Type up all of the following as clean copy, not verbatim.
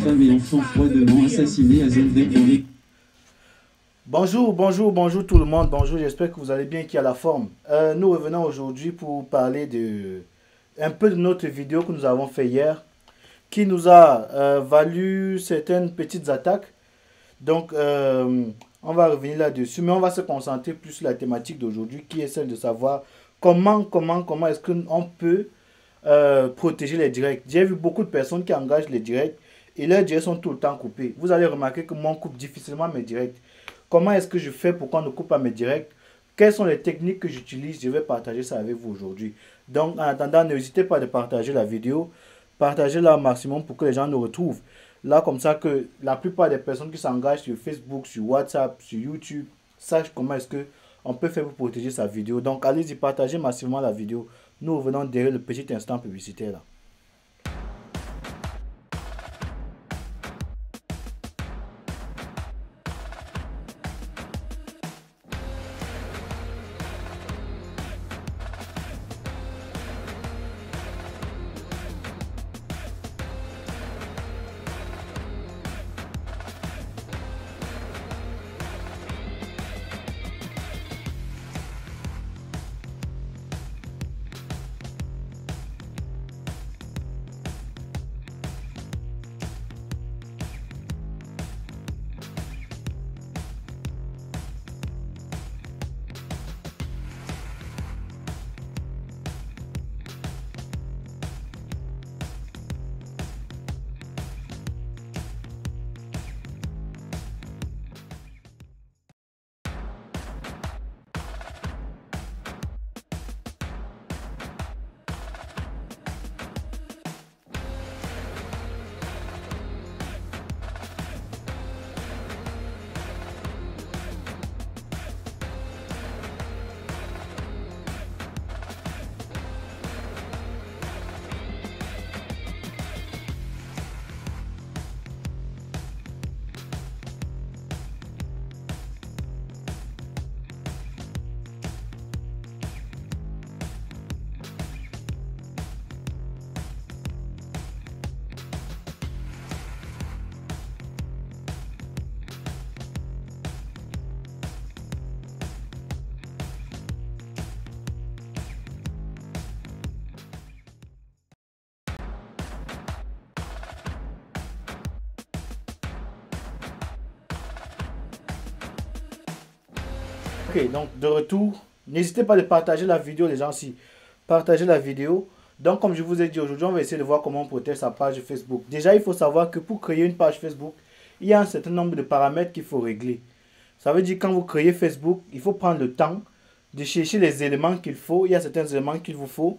femmes et enfants froidement assassinés à Zolder. Bonjour tout le monde, bonjour, j'espère que vous allez bien, qu'il y a la forme. Nous revenons aujourd'hui pour parler un peu de notre vidéo que nous avons fait hier, qui nous a valu certaines petites attaques. Donc, on va revenir là-dessus, mais on va se concentrer plus sur la thématique d'aujourd'hui, qui est celle de savoir comment est-ce qu'on peut protéger les directs. J'ai vu beaucoup de personnes qui engagent les directs et leurs directs sont tout le temps coupés. Vous allez remarquer que moi, on coupe difficilement mes directs. Comment est-ce que je fais pour qu'on ne coupe pas mes directs? Quelles sont les techniques que j'utilise? Je vais partager ça avec vous aujourd'hui. Donc, en attendant, n'hésitez pas de partager la vidéo. Partagez-la au maximum pour que les gens nous retrouvent. Là, comme ça, que la plupart des personnes qui s'engagent sur Facebook, sur WhatsApp, sur YouTube, sachent comment est-ce qu'on peut faire pour protéger sa vidéo. Donc, allez-y, partagez massivement la vidéo. Nous revenons derrière le petit instant publicitaire là. Ok, donc de retour, n'hésitez pas de partager la vidéo, les gens, si partagez la vidéo. Donc comme je vous ai dit aujourd'hui, on va essayer de voir comment on protège sa page Facebook. Déjà, il faut savoir que pour créer une page Facebook, il y a un certain nombre de paramètres qu'il faut régler. Ça veut dire quand vous créez Facebook, il faut prendre le temps de chercher les éléments qu'il faut. Il y a certains éléments qu'il vous faut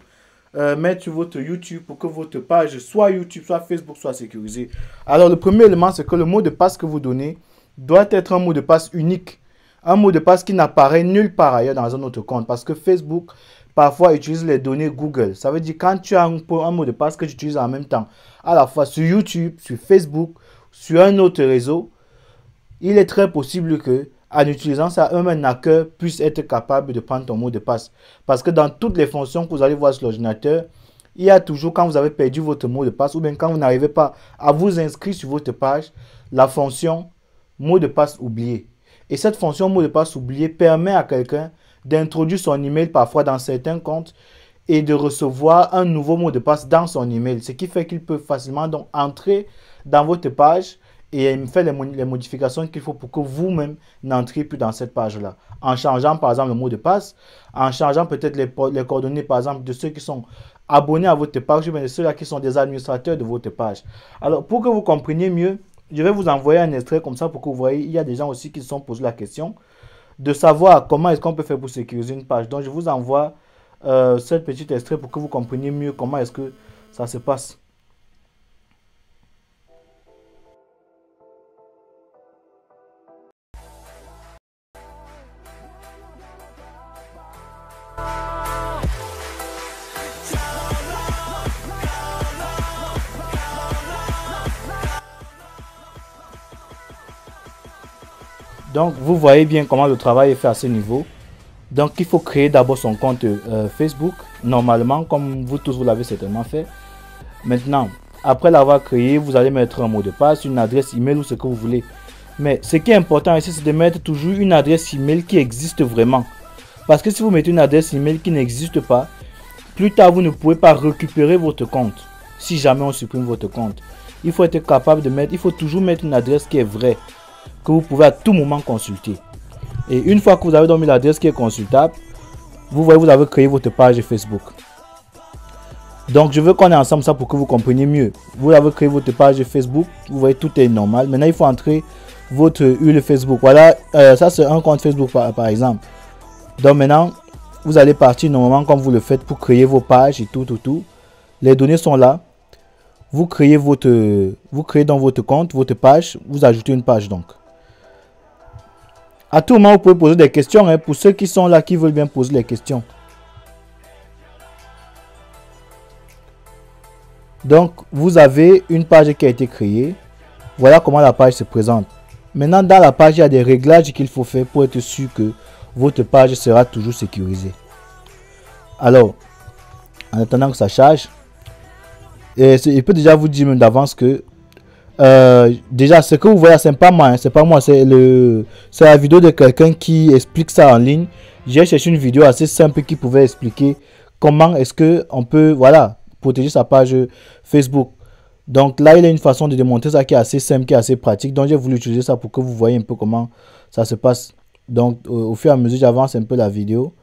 mettre sur votre YouTube pour que votre page, soit YouTube, soit Facebook, soit sécurisée. Alors le premier élément, c'est que le mot de passe que vous donnez doit être un mot de passe unique. Un mot de passe qui n'apparaît nulle part ailleurs dans un autre compte. Parce que Facebook, parfois, utilise les données Google. Ça veut dire quand tu as un mot de passe que tu utilises en même temps, à la fois sur YouTube, sur Facebook, sur un autre réseau, il est très possible que, en utilisant ça, un hacker puisse être capable de prendre ton mot de passe. Parce que dans toutes les fonctions que vous allez voir sur l'ordinateur, il y a toujours, quand vous avez perdu votre mot de passe, ou bien quand vous n'arrivez pas à vous inscrire sur votre page, la fonction mot de passe oublié. Et cette fonction mot de passe oublié permet à quelqu'un d'introduire son email parfois dans certains comptes et de recevoir un nouveau mot de passe dans son email. Ce qui fait qu'il peut facilement donc entrer dans votre page et faire les modifications qu'il faut pour que vous-même n'entriez plus dans cette page-là. En changeant par exemple le mot de passe, en changeant peut-être les coordonnées par exemple de ceux qui sont abonnés à votre page ou bien de ceux-là qui sont des administrateurs de votre page. Alors pour que vous compreniez mieux, je vais vous envoyer un extrait comme ça pour que vous voyez, il y a des gens aussi qui se sont posé la question de savoir comment est-ce qu'on peut faire pour sécuriser une page. Donc je vous envoie ce petit extrait pour que vous compreniez mieux comment est-ce que ça se passe. Donc, vous voyez bien comment le travail est fait à ce niveau. Donc, il faut créer d'abord son compte Facebook, normalement, comme vous tous, vous l'avez certainement fait. Maintenant, après l'avoir créé, vous allez mettre un mot de passe, une adresse email ou ce que vous voulez. Mais ce qui est important ici, c'est de mettre toujours une adresse email qui existe vraiment. Parce que si vous mettez une adresse email qui n'existe pas, plus tard vous ne pouvez pas récupérer votre compte. Si jamais on supprime votre compte, il faut être capable de mettre, il faut toujours mettre une adresse qui est vraie, que vous pouvez à tout moment consulter. Et une fois que vous avez donc mis l'adresse qui est consultable, vous voyez, vous avez créé votre page Facebook. Donc je veux qu'on ait ensemble ça pour que vous compreniez mieux. Vous avez créé votre page Facebook, vous voyez tout est normal. Maintenant il faut entrer votre URL Facebook. Voilà, ça c'est un compte Facebook par exemple. Donc maintenant vous allez partir normalement comme vous le faites pour créer vos pages et tout. Les données sont là. Vous créez dans votre compte, votre page, vous ajoutez une page donc. À tout moment vous pouvez poser des questions hein, pour ceux qui sont là, qui veulent bien poser les questions. Donc vous avez une page qui a été créée. Voilà comment la page se présente. Maintenant dans la page il y a des réglages qu'il faut faire pour être sûr que votre page sera toujours sécurisée. Alors en attendant que ça charge, il peut déjà vous dire même d'avance que déjà ce que vous voyez c'est pas moi, hein, c'est pas moi, c'est la vidéo de quelqu'un qui explique ça en ligne. J'ai cherché une vidéo assez simple qui pouvait expliquer comment est-ce que on peut protéger sa page Facebook. Donc là il y a une façon de démontrer ça qui est assez simple, qui est assez pratique. Donc j'ai voulu utiliser ça pour que vous voyez un peu comment ça se passe. Donc au fur et à mesure j'avance un peu la vidéo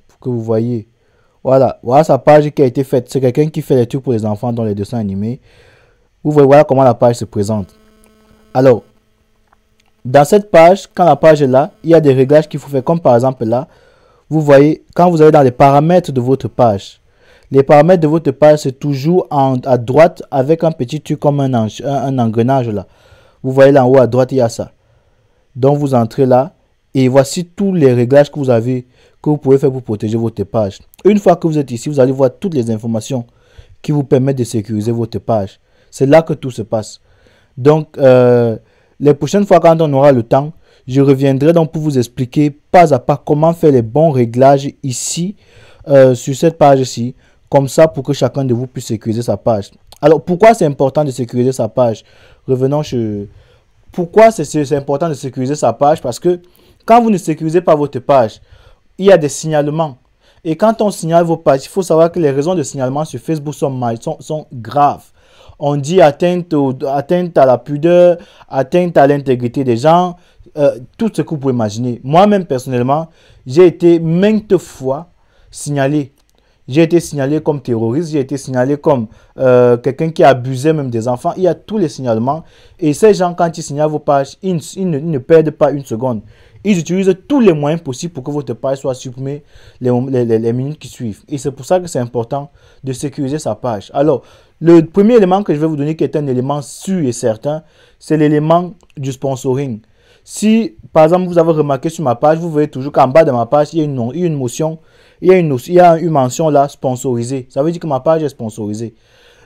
pour que vous voyez. Voilà sa page qui a été faite. C'est quelqu'un qui fait les trucs pour les enfants dans les dessins animés. Vous voyez, voilà comment la page se présente. Alors, dans cette page, quand la page est là, il y a des réglages qu'il faut faire. Comme par exemple là, vous voyez, quand vous allez dans les paramètres de votre page, les paramètres de votre page, c'est toujours à droite avec un petit truc comme un engrenage là. Vous voyez là en haut à droite, il y a ça. Donc, vous entrez là et voici tous les réglages que vous avez, que vous pouvez faire pour protéger votre page. Une fois que vous êtes ici, vous allez voir toutes les informations qui vous permettent de sécuriser votre page. C'est là que tout se passe. Donc, les prochaines fois quand on aura le temps, je reviendrai donc pour vous expliquer pas à pas comment faire les bons réglages ici, sur cette page-ci, comme ça pour que chacun de vous puisse sécuriser sa page. Alors, pourquoi c'est important de sécuriser sa page? Revenons sur... Pourquoi c'est important de sécuriser sa page? Parce que quand vous ne sécurisez pas votre page, il y a des signalements. Et quand on signale vos pages, il faut savoir que les raisons de signalement sur Facebook sont graves. On dit atteinte à la pudeur, atteinte à l'intégrité des gens, tout ce que vous pouvez imaginer. Moi-même, personnellement, j'ai été maintes fois signalé. J'ai été signalé comme terroriste, j'ai été signalé comme quelqu'un qui abusait même des enfants. Il y a tous les signalements. Et ces gens, quand ils signalent vos pages, ils ne perdent pas une seconde. Ils utilisent tous les moyens possibles pour que votre page soit supprimée les minutes qui suivent. Et c'est pour ça que c'est important de sécuriser sa page. Alors, le premier élément que je vais vous donner qui est un élément sûr et certain, c'est l'élément du sponsoring. Si, par exemple, vous avez remarqué sur ma page, vous voyez toujours qu'en bas de ma page, il y a une mention là, sponsorisée. Ça veut dire que ma page est sponsorisée.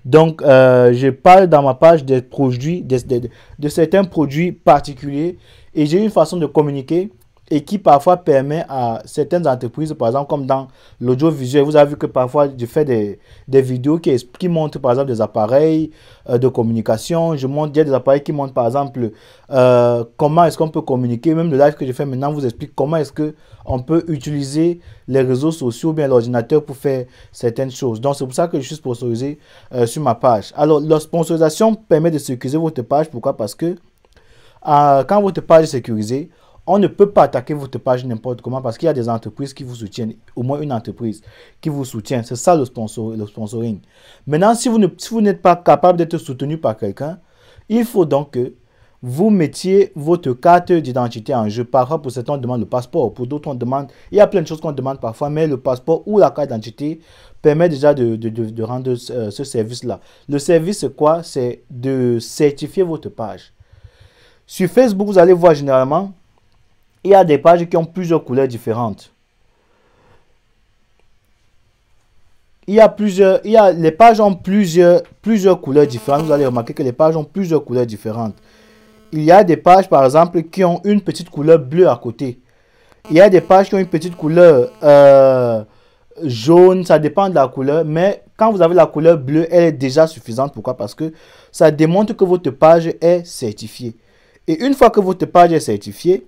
Donc, je parle dans ma page des produits, de certains produits particuliers. Et j'ai une façon de communiquer et qui parfois permet à certaines entreprises, par exemple comme dans l'audiovisuel, vous avez vu que parfois je fais des vidéos qui montrent par exemple des appareils de communication. Il y a des appareils qui montrent par exemple comment est-ce qu'on peut communiquer. Même le live que je fais maintenant vous explique comment est-ce qu'on peut utiliser les réseaux sociaux ou bien l'ordinateur pour faire certaines choses. Donc c'est pour ça que je suis sponsorisé sur ma page. Alors la sponsorisation permet de sécuriser votre page. Pourquoi? Parce que quand votre page est sécurisée, on ne peut pas attaquer votre page n'importe comment parce qu'il y a des entreprises qui vous soutiennent, au moins une entreprise qui vous soutient. C'est ça le sponsoring. Maintenant, si vous n'êtes pas capable d'être soutenu par quelqu'un, il faut donc que vous mettiez votre carte d'identité en jeu. Parfois, pour certains, on demande le passeport. Pour d'autres, on demande... Il y a plein de choses qu'on demande parfois, mais le passeport ou la carte d'identité permet déjà de rendre ce service-là. Le service, c'est quoi? C'est de certifier votre page. Sur Facebook, vous allez voir généralement, il y a des pages qui ont plusieurs couleurs différentes. Les pages ont plusieurs couleurs différentes. Vous allez remarquer que les pages ont plusieurs couleurs différentes. Il y a des pages, par exemple, qui ont une petite couleur bleue à côté. Il y a des pages qui ont une petite couleur jaune. Ça dépend de la couleur. Mais quand vous avez la couleur bleue, elle est déjà suffisante. Pourquoi? Parce que ça démontre que votre page est certifiée. Et une fois que votre page est certifiée,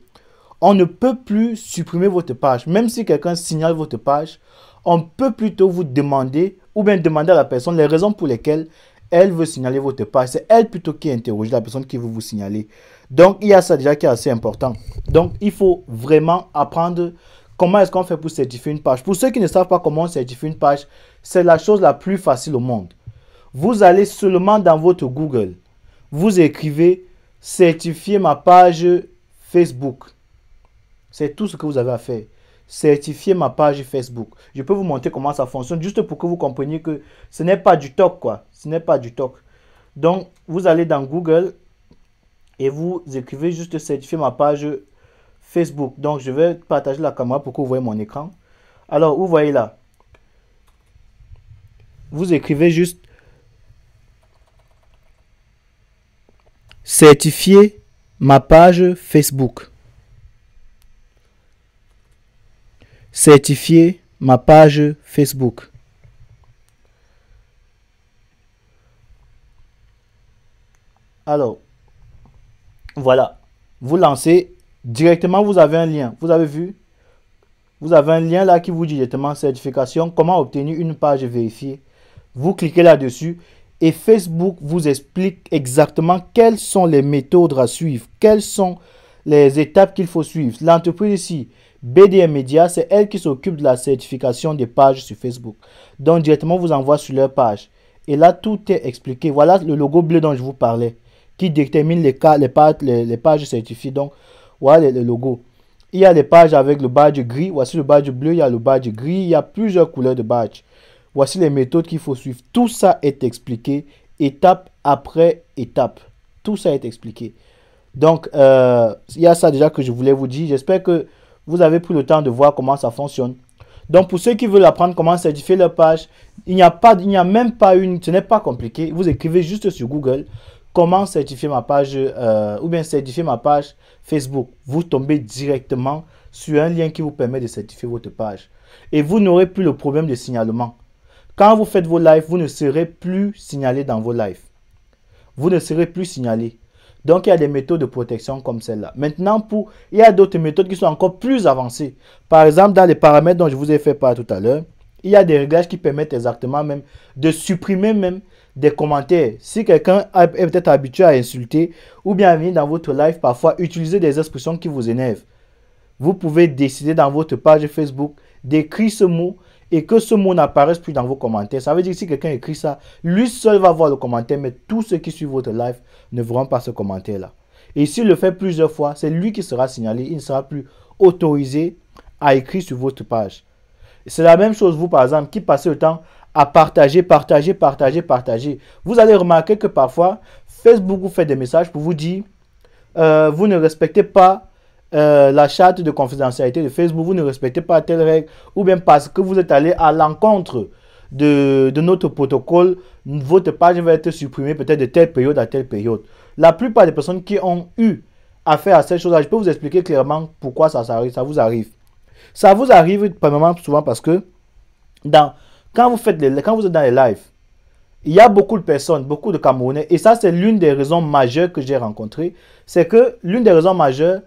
on ne peut plus supprimer votre page. Même si quelqu'un signale votre page, on peut plutôt vous demander, ou bien demander à la personne les raisons pour lesquelles elle veut signaler votre page. C'est elle plutôt qui interroge la personne qui veut vous signaler. Donc, il y a ça déjà qui est assez important. Donc, il faut vraiment apprendre comment est-ce qu'on fait pour certifier une page. Pour ceux qui ne savent pas comment certifier une page, c'est la chose la plus facile au monde. Vous allez seulement dans votre Google. Vous écrivez « Certifier ma page Facebook ». C'est tout ce que vous avez à faire. Certifier ma page Facebook. Je peux vous montrer comment ça fonctionne, juste pour que vous compreniez que ce n'est pas du toc, quoi. Ce n'est pas du toc. Donc, vous allez dans Google et vous écrivez juste certifier ma page Facebook. Donc, je vais partager la caméra pour que vous voyez mon écran. Alors, vous voyez là. Vous écrivez juste certifier ma page Facebook. Certifier ma page Facebook. Alors, voilà. Vous lancez directement, vous avez un lien. Vous avez vu? Vous avez un lien là qui vous dit directement certification, comment obtenir une page vérifiée. Vous cliquez là-dessus et Facebook vous explique exactement quelles sont les méthodes à suivre, quelles sont les étapes qu'il faut suivre. L'entreprise ici, BDM Media, c'est elle qui s'occupe de la certification des pages sur Facebook. Donc, directement, vous envoie sur leur page. Et là, tout est expliqué. Voilà le logo bleu dont je vous parlais, qui détermine les pages certifiées. Donc, voilà le logo. Il y a les pages avec le badge gris. Voici le badge bleu, il y a le badge gris. Il y a plusieurs couleurs de badge. Voici les méthodes qu'il faut suivre. Tout ça est expliqué, étape après étape. Tout ça est expliqué. Donc, il y a ça déjà que je voulais vous dire. J'espère que vous avez pris le temps de voir comment ça fonctionne. Donc, pour ceux qui veulent apprendre comment certifier leur page, il n'y a même pas ce n'est pas compliqué. Vous écrivez juste sur Google comment certifier ma page ou bien certifier ma page Facebook. Vous tombez directement sur un lien qui vous permet de certifier votre page. Et vous n'aurez plus le problème de signalement. Quand vous faites vos lives, vous ne serez plus signalé dans vos lives. Vous ne serez plus signalé. Donc, il y a des méthodes de protection comme celle-là. Maintenant, il y a d'autres méthodes qui sont encore plus avancées. Par exemple, dans les paramètres dont je vous ai fait part tout à l'heure, il y a des réglages qui permettent exactement même de supprimer même des commentaires. Si quelqu'un est peut-être habitué à insulter ou bien à venir dans votre live, parfois utiliser des expressions qui vous énervent, vous pouvez décider dans votre page Facebook d'écrire ce mot et que ce mot n'apparaisse plus dans vos commentaires. Ça veut dire que si quelqu'un écrit ça, lui seul va voir le commentaire, mais tous ceux qui suivent votre live ne verront pas ce commentaire-là. Et s'il le fait plusieurs fois, c'est lui qui sera signalé. Il ne sera plus autorisé à écrire sur votre page. C'est la même chose, vous par exemple, qui passez le temps à partager. Vous allez remarquer que parfois, Facebook vous fait des messages pour vous dire vous ne respectez pas la charte de confidentialité de Facebook, vous ne respectez pas telle règle, ou bien parce que vous êtes allé à l'encontre de notre protocole, votre page va être supprimée peut-être de telle période à telle période. La plupart des personnes qui ont eu affaire à cette chose-là, je peux vous expliquer clairement pourquoi ça vous arrive. Ça vous arrive premièrement souvent parce que quand vous êtes dans les lives, il y a beaucoup de personnes, beaucoup de Camerounais, et ça c'est l'une des raisons majeures que j'ai rencontrées, c'est que l'une des raisons majeures,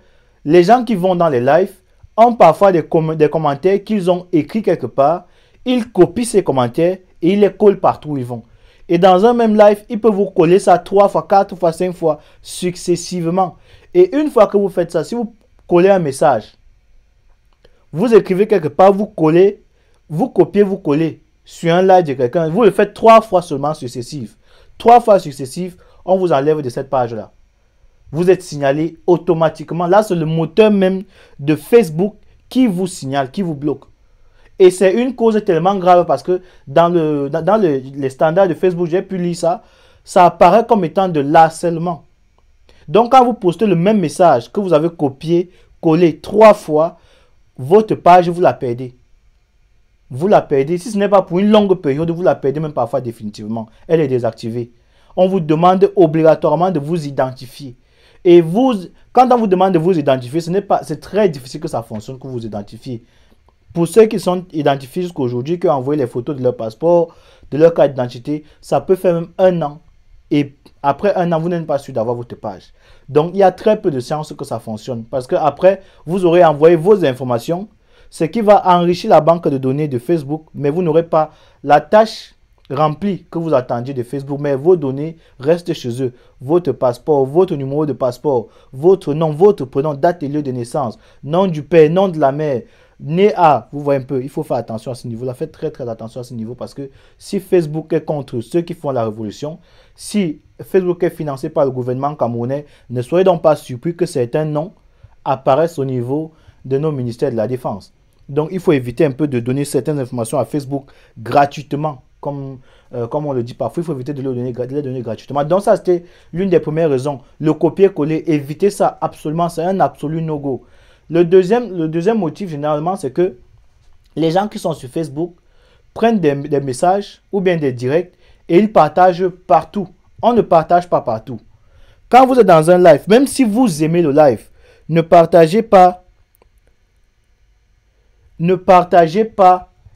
les gens qui vont dans les lives ont parfois des commentaires qu'ils ont écrits quelque part. Ils copient ces commentaires et ils les collent partout où ils vont. Et dans un même live, ils peuvent vous coller ça 3 fois, 4 fois, 5 fois successivement. Et une fois que vous faites ça, si vous collez un message, vous écrivez quelque part, vous collez, vous copiez, vous collez sur un live de quelqu'un. Vous le faites 3 fois seulement successives. 3 fois successives, on vous enlève de cette page-là. Vous êtes signalé automatiquement. Là, c'est le moteur même de Facebook qui vous signale, qui vous bloque. Et c'est une cause tellement grave parce que dans les standards de Facebook, j'ai pu lire ça, ça apparaît comme étant de l'harcèlement. Donc, quand vous postez le même message que vous avez copié, collé 3 fois, votre page, vous la perdez. Vous la perdez. Si ce n'est pas pour une longue période, vous la perdez même parfois définitivement. Elle est désactivée. On vous demande obligatoirement de vous identifier. Et quand on vous demande de vous identifier, c'est très difficile que ça fonctionne, que vous vous identifiez. Pour ceux qui sont identifiés jusqu'à aujourd'hui, qui ont envoyé les photos de leur passeport, de leur carte d'identité, ça peut faire même 1 an. Et après 1 an, vous n'êtes pas sûr d'avoir votre page. Donc, il y a très peu de chances que ça fonctionne. Parce qu'après, vous aurez envoyé vos informations, ce qui va enrichir la banque de données de Facebook, mais vous n'aurez pas la tâche remplie que vous attendiez de Facebook, mais vos données restent chez eux. Votre passeport, votre numéro de passeport, votre nom, votre prénom, date et lieu de naissance, nom du père, nom de la mère, né à, vous voyez un peu, il faut faire attention à ce niveau-là. Faites très très attention à ce niveau parce que si Facebook est contre ceux qui font la révolution, si Facebook est financé par le gouvernement camerounais, ne soyez donc pas surpris que certains noms apparaissent au niveau de nos ministères de la Défense. Donc, il faut éviter un peu de donner certaines informations à Facebook gratuitement, comme on le dit parfois. Il faut éviter de les donner gratuitement. Donc, ça, c'était l'une des premières raisons. Le copier-coller, éviter ça absolument, c'est un absolu no-go. Le deuxième motif, généralement, c'est que les gens qui sont sur Facebook prennent des messages ou bien des directs et ils partagent partout. On ne partage pas partout. Quand vous êtes dans un live, même si vous aimez le live, ne partagez pas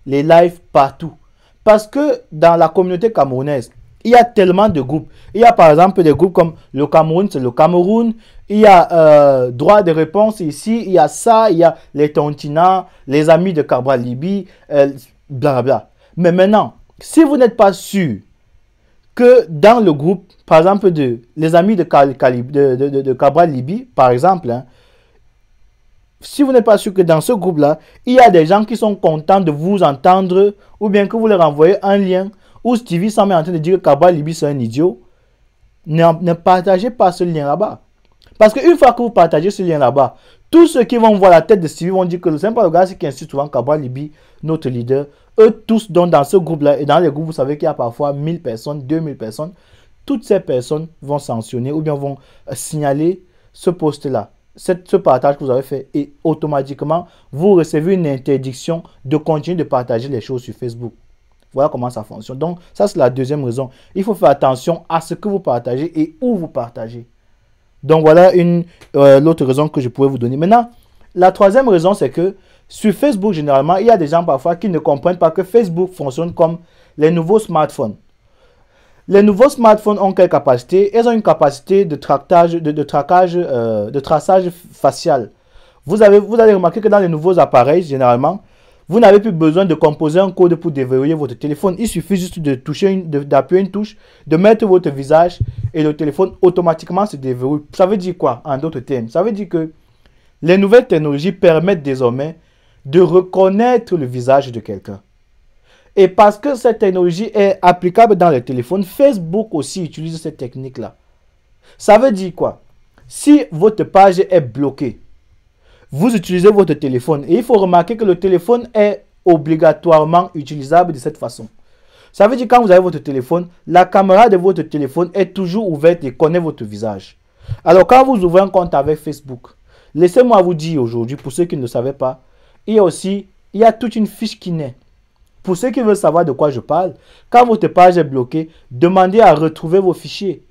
les lives partout. Parce que dans la communauté camerounaise, il y a tellement de groupes. Il y a par exemple des groupes comme le Cameroun, c'est le Cameroun. Il y a droit de réponse ici. Il y a ça, il y a les Tontina, les amis de Cabral Libye, blablabla. Mais maintenant, si vous n'êtes pas sûr que dans le groupe, par exemple, les amis de Cabral Libye, par exemple, hein, si vous n'êtes pas sûr que dans ce groupe-là, il y a des gens qui sont contents de vous entendre ou bien que vous leur envoyez un lien où Stevie semble en train de dire que Cabral Libye c'est un idiot, ne partagez pas ce lien là-bas. Parce qu'une fois que vous partagez ce lien là-bas, tous ceux qui vont voir la tête de Stevie vont dire que c'est pas le gars qui insulte souvent Cabral Libye, notre leader. Eux tous, donc dans ce groupe-là, et dans les groupes, vous savez qu'il y a parfois 1000 personnes, 2000 personnes, toutes ces personnes vont sanctionner ou bien vont signaler ce post-là. Ce partage que vous avez fait et automatiquement, vous recevez une interdiction de continuer de partager les choses sur Facebook. Voilà comment ça fonctionne. Donc, ça, c'est la deuxième raison. Il faut faire attention à ce que vous partagez et où vous partagez. Donc, voilà l'autre raison que je pourrais vous donner. Maintenant, la troisième raison, c'est que sur Facebook, généralement, il y a des gens parfois qui ne comprennent pas que Facebook fonctionne comme les nouveaux smartphones. Les nouveaux smartphones ont quelle capacité? Ils ont une capacité de traçage facial. Vous allez remarquer que dans les nouveaux appareils, généralement, vous n'avez plus besoin de composer un code pour déverrouiller votre téléphone. Il suffit juste d'appuyer une touche, de mettre votre visage et le téléphone automatiquement se déverrouille. Ça veut dire quoi en d'autres termes? Ça veut dire que les nouvelles technologies permettent désormais de reconnaître le visage de quelqu'un. Et parce que cette technologie est applicable dans les téléphones, Facebook aussi utilise cette technique-là. Ça veut dire quoi? Si votre page est bloquée, vous utilisez votre téléphone. Et il faut remarquer que le téléphone est obligatoirement utilisable de cette façon. Ça veut dire que quand vous avez votre téléphone, la caméra de votre téléphone est toujours ouverte et connaît votre visage. Alors quand vous ouvrez un compte avec Facebook, laissez-moi vous dire aujourd'hui, pour ceux qui ne le savaient pas, il y a toute une fiche qui naît. Pour ceux qui veulent savoir de quoi je parle, quand votre page est bloquée, demandez à retrouver vos fichiers.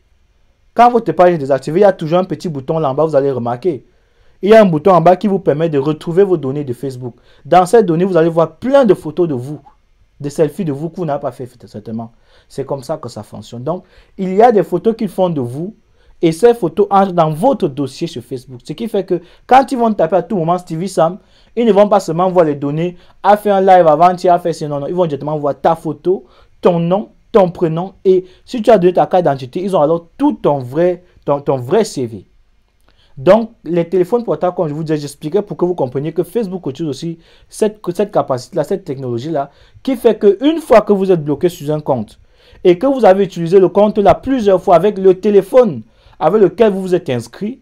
Quand votre page est désactivée, il y a toujours un petit bouton là en bas, vous allez remarquer. Il y a un bouton en bas qui vous permet de retrouver vos données de Facebook. Dans ces données, vous allez voir plein de photos de vous, des selfies de vous que vous n'avez pas fait certainement. C'est comme ça que ça fonctionne. Donc, il y a des photos qu'ils font de vous et ces photos entrent dans votre dossier sur Facebook. Ce qui fait que quand ils vont taper à tout moment Stevie Sam, ils ne vont pas seulement voir les données, a fait un live avant-hier, a fait ce non. Ils vont directement voir ta photo, ton nom, ton prénom. Et si tu as donné ta carte d'identité, ils ont alors tout ton vrai CV. Donc, les téléphones portables, comme je vous disais, j'expliquais pour que vous compreniez que Facebook utilise aussi cette capacité-là, cette technologie-là, qui fait qu'une fois que vous êtes bloqué sur un compte et que vous avez utilisé le compte-là plusieurs fois avec le téléphone avec lequel vous vous êtes inscrit,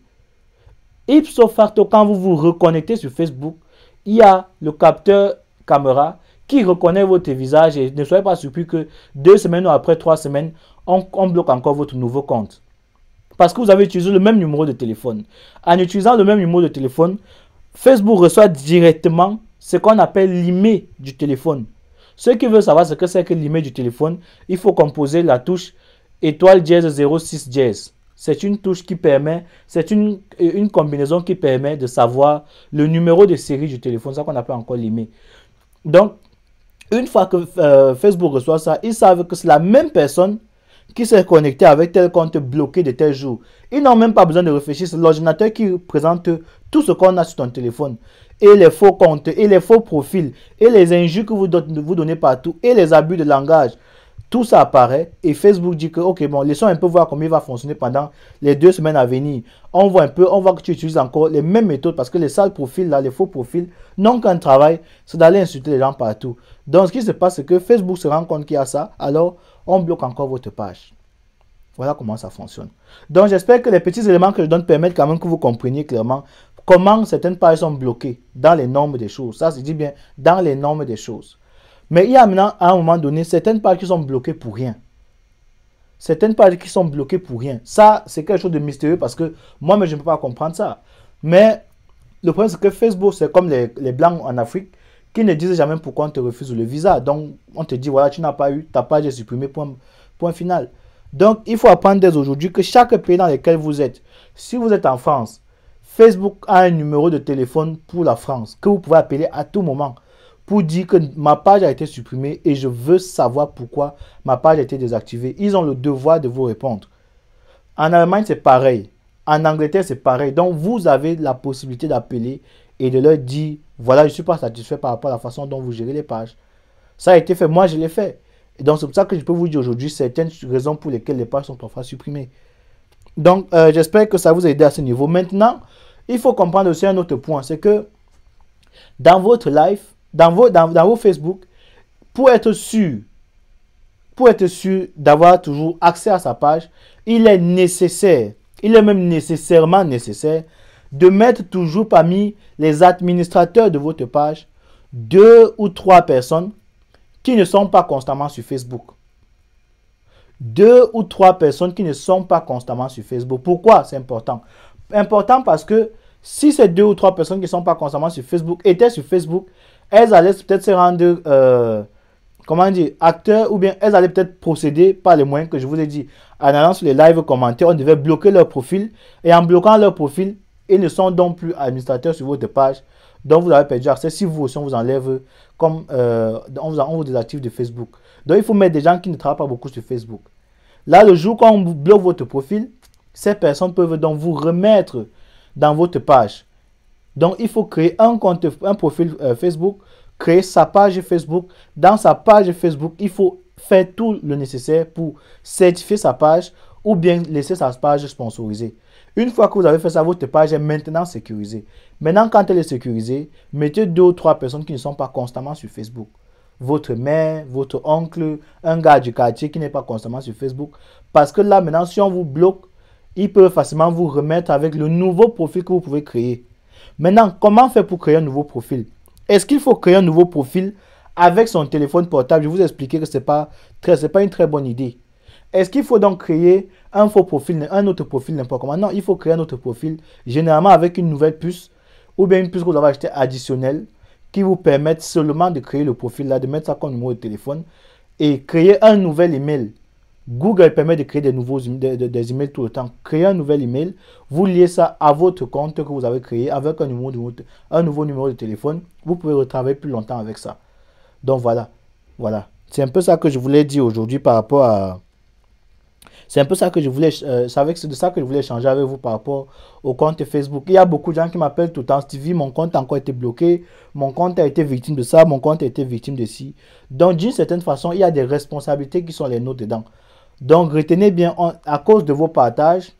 ipso facto, quand vous vous reconnectez sur Facebook, il y a le capteur caméra qui reconnaît votre visage et ne soyez pas surpris que 2 semaines ou après 3 semaines, on bloque encore votre nouveau compte. Parce que vous avez utilisé le même numéro de téléphone. En utilisant le même numéro de téléphone, Facebook reçoit directement ce qu'on appelle l'email du téléphone. Ceux qui veulent savoir ce que c'est que l'email du téléphone, il faut composer la touche étoile dièse 06 dièse. C'est une touche qui permet, c'est une combinaison qui permet de savoir le numéro de série du téléphone, ça qu'on appelle encore l'email. Donc, une fois que Facebook reçoit ça, ils savent que c'est la même personne qui s'est connectée avec tel compte bloqué de tel jour. Ils n'ont même pas besoin de réfléchir. C'est l'ordinateur qui présente tout ce qu'on a sur ton téléphone. Et les faux comptes, et les faux profils, et les injures que vous donnez partout, et les abus de langage. Tout ça apparaît et Facebook dit que, ok, bon, laissons un peu voir comment il va fonctionner pendant les 2 semaines à venir. On voit un peu, on voit que tu utilises encore les mêmes méthodes parce que les sales profils, là, les faux profils, n'ont qu'un travail, c'est d'aller insulter les gens partout. Donc, ce qui se passe, c'est que Facebook se rend compte qu'il y a ça, alors on bloque encore votre page. Voilà comment ça fonctionne. Donc, j'espère que les petits éléments que je donne permettent quand même que vous compreniez clairement comment certaines pages sont bloquées dans les normes des choses. Ça, se dit bien, dans les normes des choses. Mais il y a maintenant, à un moment donné, certaines pages qui sont bloquées pour rien. Certaines pages qui sont bloquées pour rien. Ça, c'est quelque chose de mystérieux parce que moi, je ne peux pas comprendre ça. Mais le problème, c'est que Facebook, c'est comme les Blancs en Afrique qui ne disent jamais pourquoi on te refuse le visa. Donc, on te dit, voilà, tu n'as pas eu, ta page est supprimée, point final. Donc, il faut apprendre dès aujourd'hui que chaque pays dans lequel vous êtes, si vous êtes en France, Facebook a un numéro de téléphone pour la France que vous pouvez appeler à tout moment pour dire que ma page a été supprimée et je veux savoir pourquoi ma page a été désactivée. Ils ont le devoir de vous répondre. En Allemagne, c'est pareil. En Angleterre, c'est pareil. Donc, vous avez la possibilité d'appeler et de leur dire, voilà, je ne suis pas satisfait par rapport à la façon dont vous gérez les pages. Ça a été fait, moi je l'ai fait. Et donc, c'est pour ça que je peux vous dire aujourd'hui certaines raisons pour lesquelles les pages sont parfois supprimées. Donc, j'espère que ça vous a aidé à ce niveau. Maintenant, il faut comprendre aussi un autre point, c'est que dans votre live, dans vos Facebook, pour être sûr d'avoir toujours accès à sa page, il est nécessaire, il est même nécessairement nécessaire de mettre toujours parmi les administrateurs de votre page 2 ou 3 personnes qui ne sont pas constamment sur Facebook. 2 ou 3 personnes qui ne sont pas constamment sur Facebook. Pourquoi c'est important? Important parce que si ces 2 ou 3 personnes qui ne sont pas constamment sur Facebook étaient sur Facebook, elles allaient peut-être se rendre, comment dire, acteurs, ou bien elles allaient peut-être procéder par les moyens que je vous ai dit. En allant sur les lives commentaires, on devait bloquer leur profil. Et en bloquant leur profil, ils ne sont donc plus administrateurs sur votre page. Donc vous avez perdu accès. Si vous aussi, on vous enlève, comme on vous désactive de Facebook. Donc il faut mettre des gens qui ne travaillent pas beaucoup sur Facebook. Là, le jour quand on bloque votre profil, ces personnes peuvent donc vous remettre dans votre page. Donc, il faut créer un compte, un profil Facebook, créer sa page Facebook. Dans sa page Facebook, il faut faire tout le nécessaire pour certifier sa page ou bien laisser sa page sponsorisée. Une fois que vous avez fait ça, votre page est maintenant sécurisée. Maintenant, quand elle est sécurisée, mettez 2 ou 3 personnes qui ne sont pas constamment sur Facebook. Votre mère, votre oncle, un gars du quartier qui n'est pas constamment sur Facebook. Parce que là, maintenant, si on vous bloque, il peut facilement vous remettre avec le nouveau profil que vous pouvez créer. Maintenant, comment faire pour créer un nouveau profil? Est-ce qu'il faut créer un nouveau profil avec son téléphone portable? Je vais vous expliquer que ce n'est pas une très bonne idée. Est-ce qu'il faut donc créer un faux profil, un autre profil n'importe comment? Non, il faut créer un autre profil, généralement avec une nouvelle puce ou bien une puce que vous avez achetée additionnelle qui vous permettent seulement de créer le profil là, de mettre ça comme numéro de téléphone et créer un nouvel email. Google permet de créer des emails tout le temps. Créez un nouvel email, vous liez ça à votre compte que vous avez créé avec un nouveau numéro de téléphone. Vous pouvez retravailler plus longtemps avec ça. Donc voilà. C'est un peu ça que je voulais dire aujourd'hui par rapport à... C'est un peu ça que je voulais... c'est de ça que je voulais échanger avec vous par rapport au compte Facebook. Il y a beaucoup de gens qui m'appellent tout le temps. Stevie, mon compte a encore été bloqué. Mon compte a été victime de ça. Mon compte a été victime de ci. Donc d'une certaine façon, il y a des responsabilités qui sont les nôtres dedans. Donc, retenez bien, à cause de vos partages,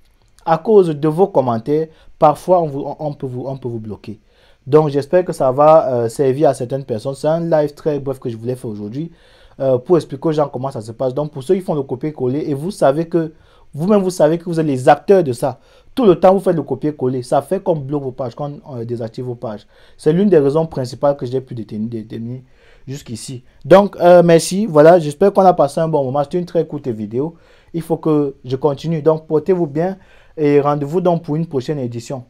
à cause de vos commentaires, parfois, on peut vous bloquer. Donc, j'espère que ça va servir à certaines personnes. C'est un live très bref que je voulais faire aujourd'hui pour expliquer aux gens comment ça se passe. Donc, pour ceux qui font le copier-coller, et vous savez que, vous-même, vous savez que vous êtes les acteurs de ça. Tout le temps, vous faites le copier-coller. Ça fait qu'on bloque vos pages, qu'on désactive vos pages. C'est l'une des raisons principales que j'ai pu détenir jusqu'ici. Donc, merci. Voilà, j'espère qu'on a passé un bon moment. C'était une très courte vidéo. Il faut que je continue. Donc, portez-vous bien et rendez-vous donc pour une prochaine édition.